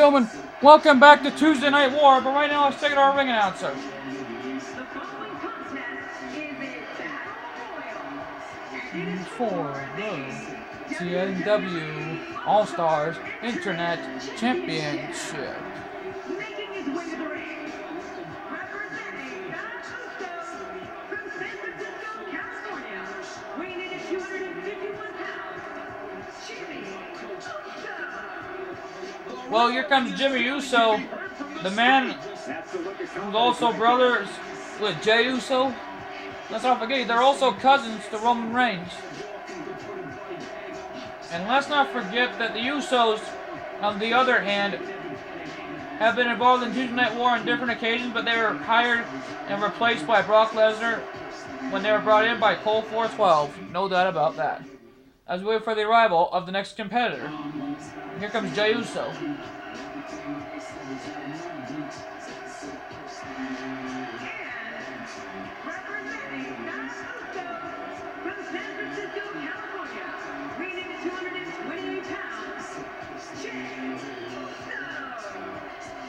gentlemen, welcome back to Tuesday Night War, but right now let's take it to our ring announcer. For the TNW All-Stars Internet Championship. Well, here comes Jimmy Uso, the man who's also brothers with Jey Uso. Let's not forget, they're also cousins to Roman Reigns. And let's not forget that the Usos, on the other hand, have been involved in Tuesday Night War on different occasions, but they were hired and replaced by Brock Lesnar when they were brought in by Cole 412. No doubt about that. As we wait for the arrival of the next competitor. Here comes Jey Uso.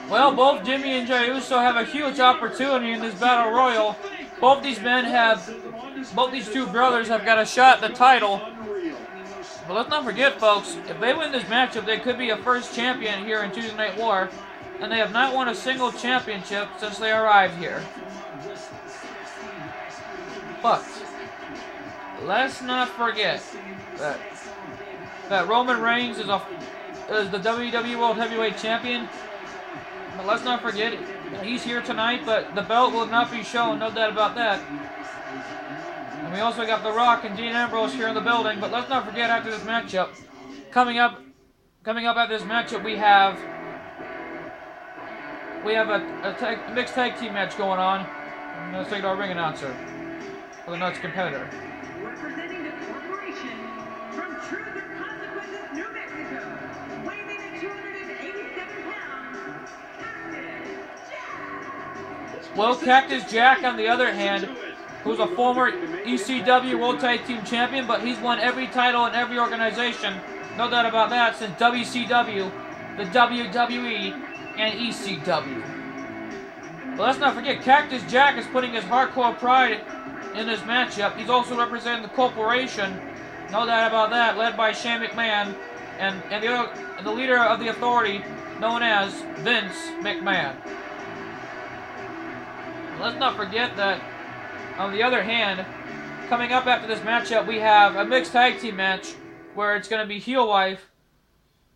Well, both Jimmy and Jey Uso have a huge opportunity in this battle royal. Both these two brothers have got a shot at the title. But let's not forget, folks, if they win this matchup, they could be a first champion here in Tuesday Night War. And they have not won a single championship since they arrived here. But let's not forget that Roman Reigns is the WWE World Heavyweight Champion. But let's not forget, he's here tonight, but the belt will not be shown, no doubt about that. And we also got The Rock and Dean Ambrose here in the building, but let's not forget after this matchup, coming up after this matchup, we have a mixed tag team match going on. And let's take it to our ring announcer for the next competitor. Representing the corporation from Truth or Consequences, New Mexico, weighing in at 287 pounds, Cactus Jack. Well, Cactus Jack, on the other hand, who's a former ECW World Tag Team Champion, but he's won every title in every organization, no doubt about that, since WCW, the WWE, and ECW. But let's not forget, Cactus Jack is putting his hardcore pride in this matchup. He's also representing the corporation, no doubt about that, led by Shane McMahon and the leader of the authority known as Vince McMahon. Let's not forget that, on the other hand, coming up after this matchup, we have a mixed tag team match where it's going to be Heel Wife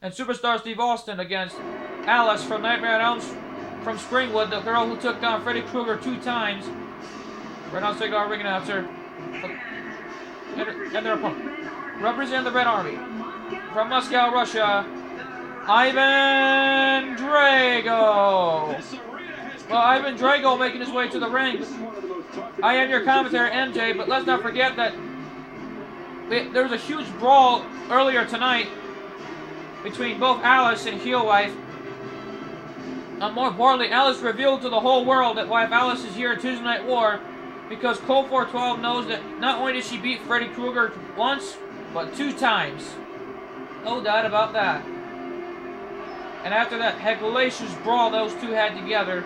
and Superstar Steve Austin against Alice from Nightmare on Elm from Springwood, the girl who took down Freddy Krueger 2 times. Right now, take our ring announcer and their opponent. Representing the Red Army from Moscow, Russia, Ivan Drago. Well, Ivan Drago making his way to the ring. I am your commentator, MJ, but let's not forget that there was a huge brawl earlier tonight between both Alice and Heel Wife. And more importantly, Alice revealed to the whole world that Wife Alice is here at Tuesday Night War because Cole 412 knows that not only did she beat Freddy Krueger once, but 2 times. No doubt about that. And after that hellacious brawl those two had together,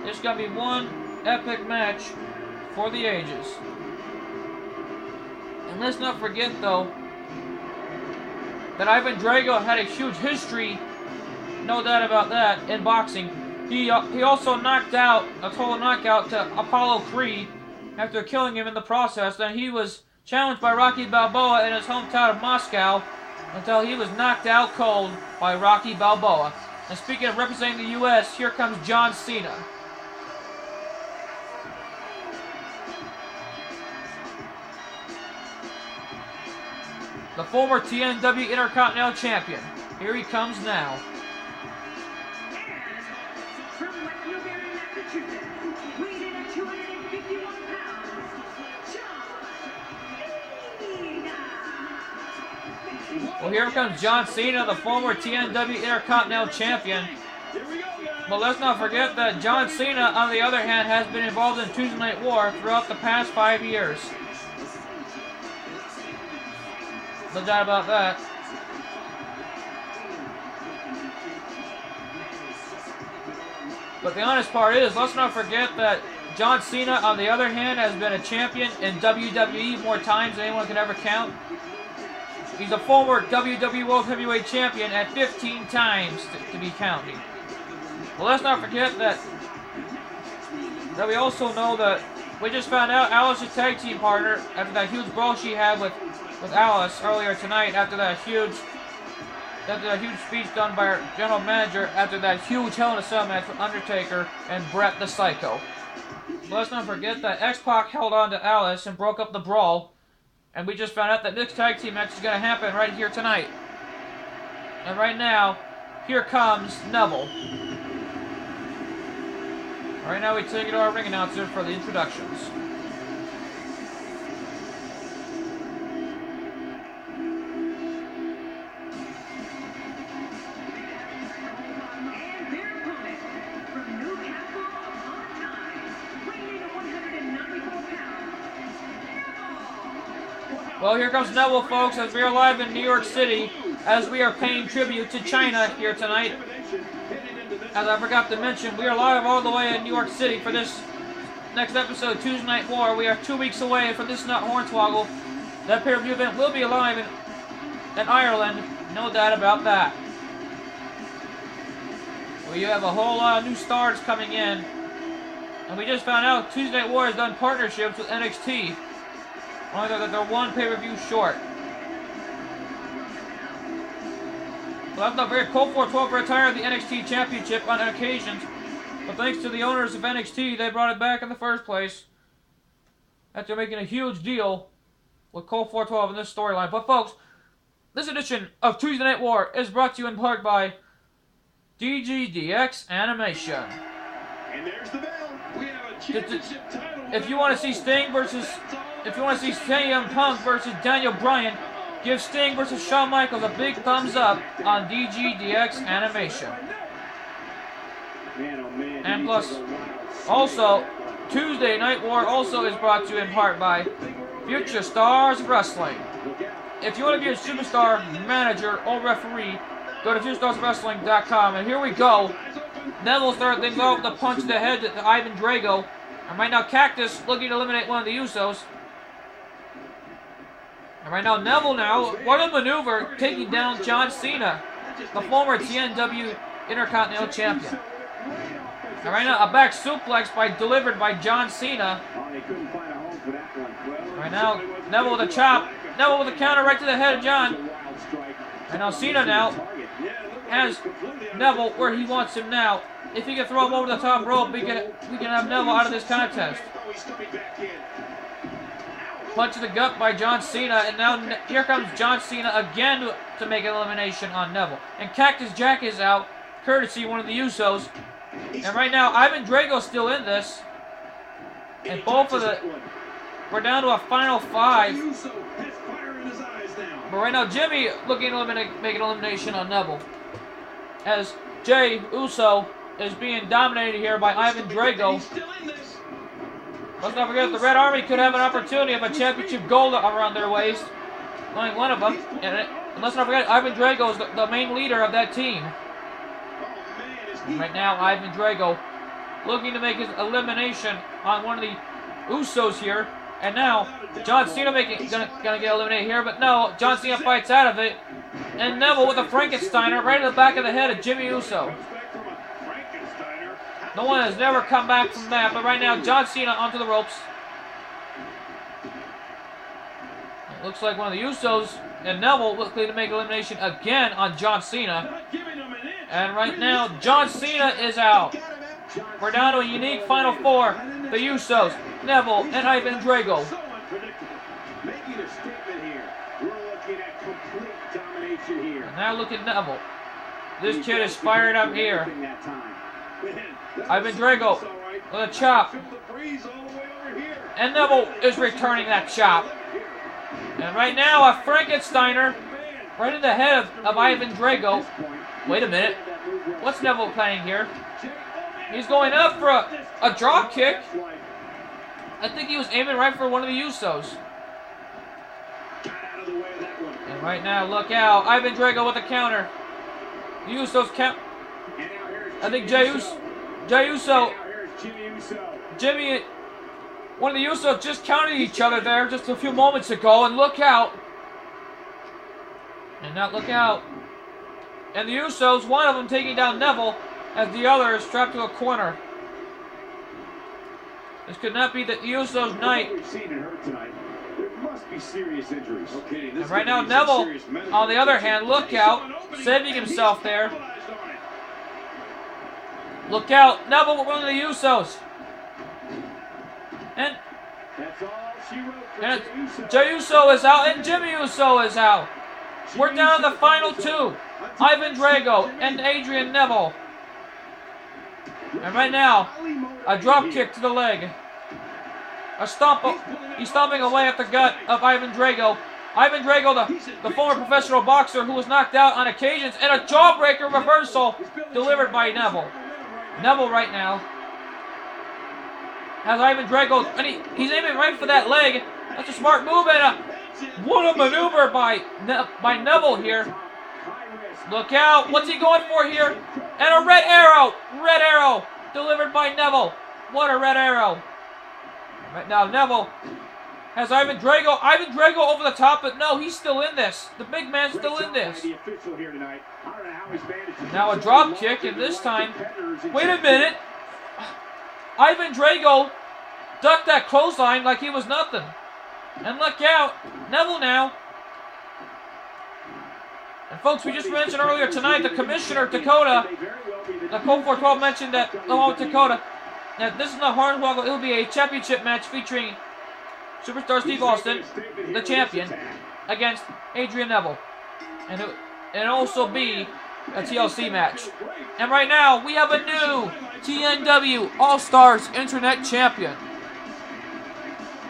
there's going to be one epic match for the ages. And let's not forget, though, that Ivan Drago had a huge history, no doubt about that, in boxing. He also knocked out, a total knockout to Apollo Creed after killing him in the process. Then he was challenged by Rocky Balboa in his hometown of Moscow until he was knocked out cold by Rocky Balboa. And speaking of representing the U.S., here comes John Cena. The former TNW Intercontinental Champion. Here he comes now. From West Newbury, Massachusetts, weighing in at 251 pounds, John Cena. Well, here comes John Cena, the former TNW Intercontinental Champion. But let's not forget that John Cena, on the other hand, has been involved in Tuesday Night War throughout the past 5 years. No doubt about that. But the honest part is, let's not forget that John Cena, on the other hand, has been a champion in WWE more times than anyone can ever count. He's a former WWE World Heavyweight Champion at 15 times to be counting. Well, let's not forget that we also know that we just found out Alice's tag team partner, after that huge brawl she had with Alice earlier tonight, after that huge speech done by our general manager, after that huge Hell in a Cell match with Undertaker and Bret the Psycho. But let's not forget that X-Pac held on to Alice and broke up the brawl. And we just found out that this tag team match is going to happen right here tonight. And right now, here comes Neville. Right now we take it to our ring announcer for the introductions. And their opponent from Newcastle upon Tyne, weighing in at 194 pounds. Well, here comes Neville, folks, as we are live in New York City, as we are paying tribute to China here tonight. As I forgot to mention, we are live all the way in New York City for this next episode, Tuesday Night War. We are 2 weeks away from this Nut Hornswoggle. That pay-per-view event will be live in Ireland, no doubt about that. Well, you have a whole lot of new stars coming in. And we just found out Tuesday Night War has done partnerships with NXT. Only that they're one pay-per-view short. Well, that's not very cool for 12 retired the NXT Championship on occasions. But thanks to the owners of NXT, they brought it back in the first place. After making a huge deal with Colt 412 in this storyline. But folks, this edition of Tuesday Night War is brought to you in part by DGDX Animation. And there's the bell. We have a championship title. If you want to see CM Punk versus Daniel Bryan, give Sting versus Shawn Michaels a big thumbs up on DGDX Animation. Man, oh man, And plus, also, Tuesday Night War also is brought to you in part by Future Stars Wrestling. If you want to be a superstar, manager, or referee, go to FutureStarsWrestling.com. And here we go. Neville started things off with a punch to the head to Ivan Drago. And right now, Cactus looking to eliminate one of the Usos. And right now, Neville what a maneuver, taking down John Cena, the former TNW Intercontinental Champion. And right now, a back suplex delivered by John Cena. Right now, Neville with a chop. Neville with a counter right to the head of John. And now Cena has Neville where he wants him now. If he can throw him over the top rope, we can have Neville out of this contest. Punch to the gut by John Cena, and now here comes John Cena again to make an elimination on Neville. And Cactus Jack is out, courtesy one of the Usos. And right now, Ivan Drago's still in this. And we're down to a final 5. But right now, Jimmy looking to make an elimination on Neville. As Jey Uso is being dominated here by Ivan Drago. Let's not forget the Red Army could have an opportunity of a championship gold around their waist. Only one of them. And let's not forget, Ivan Drago is the main leader of that team. And right now, Ivan Drago looking to make his elimination on one of the Usos here. And now, John Cena gonna get eliminated here, but no, John Cena fights out of it. And Neville with a Frankensteiner right in the back of the head of Jimmy Uso. No one has never come back from that, but right now, John Cena onto the ropes. It looks like one of the Usos and Neville looking to make elimination again on John Cena. And right now, John Cena is out. We're down to a unique Final 4. The Usos, Neville, and Ivan Drago. And now look at Neville. This kid is fired up here. Ivan Drago with a chop. And Neville is returning that chop. And right now, a Frankensteiner right in the head of Ivan Drago. Wait a minute. What's Neville playing here? He's going up for a drop kick. I think he was aiming right for one of the Usos. And right now, look out. Ivan Drago with a counter. The Usos count. I think Jey Uso. Jey Uso, Now here's Jimmy Uso. Jimmy, one of the Usos just counted each other there just a few moments ago, and look out. And now look out. And the Usos, one of them taking down Neville, as the other is strapped to a corner. This could not be the Usos' night. What we've seen in her tonight, there must be serious injuries. Okay, this And right could now be some Neville, serious medical on the other attention. hand, look He saw out, an opening, saving and himself he's there. capitalized on it. Look out, Neville with one of the Usos. And That's all she wrote for And Jey Uso. Jey Uso is out, and Jimmy Uso is out. We're down to the final two. Ivan Drago and Adrian Neville. And right now, a drop kick to the leg. A stomp. He's stomping away at the gut of Ivan Drago. Ivan Drago, the former professional boxer who was knocked out on occasions, and a jawbreaker reversal delivered by Neville. Neville right now has Ivan Drago, and he's aiming right for that leg. That's a smart move, and what a maneuver by Neville here. Look out, what's he going for here? And a red arrow delivered by Neville. What a red arrow. Right now, Neville has Ivan Drago over the top, but no, he's still in this. The big man's still in this. Now a drop kick, and this time, wait a minute. Ivan Drago ducked that clothesline like he was nothing. And look out, Neville now. And folks, we just mentioned earlier tonight, the Commissioner Dakota, the Colt 412 mentioned that along with Dakota, that this is not Hornswoggle. It will be a championship match featuring Superstar Steve Austin, the champion, against Adrian Neville. And it'll also be a TLC match. And right now, we have a new TNW All-Stars Internet Champion.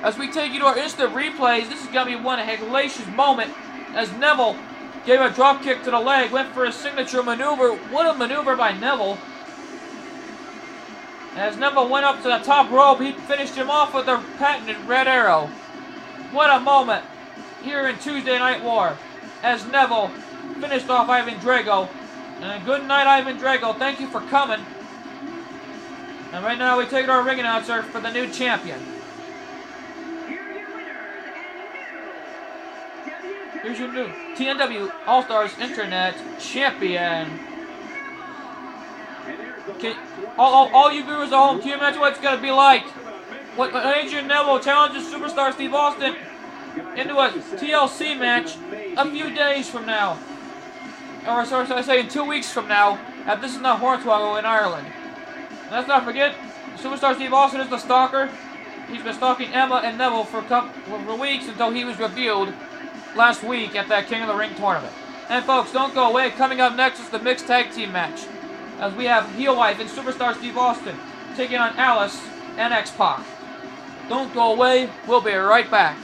As we take you to our instant replays, this is going to be one hellacious moment as Neville gave a drop kick to the leg, went for a signature maneuver. What a maneuver by Neville. As Neville went up to the top rope, he finished him off with a patented red arrow. What a moment here in Tuesday Night War as Neville finished off Ivan Drago. And a good night, Ivan Drago. Thank you for coming. And right now we take it to our ring announcer for the new champion. Here's your new TNW All-Stars Internet Champion. All you viewers at home, can you imagine what it's going to be like? When Adrian Neville challenges Superstar Steve Austin into a TLC match a few days from now. Or sorry, I say in 2 weeks from now, at This Is Not Hornswoggle in Ireland. And let's not forget, Superstar Steve Austin is the stalker. He's been stalking Emma and Neville for weeks until he was revealed last week at that King of the Ring tournament. And folks, don't go away. Coming up next is the mixed tag team match, as we have Heel Wife and Superstar Steve Austin taking on Alice and X-Pac. Don't go away. We'll be right back.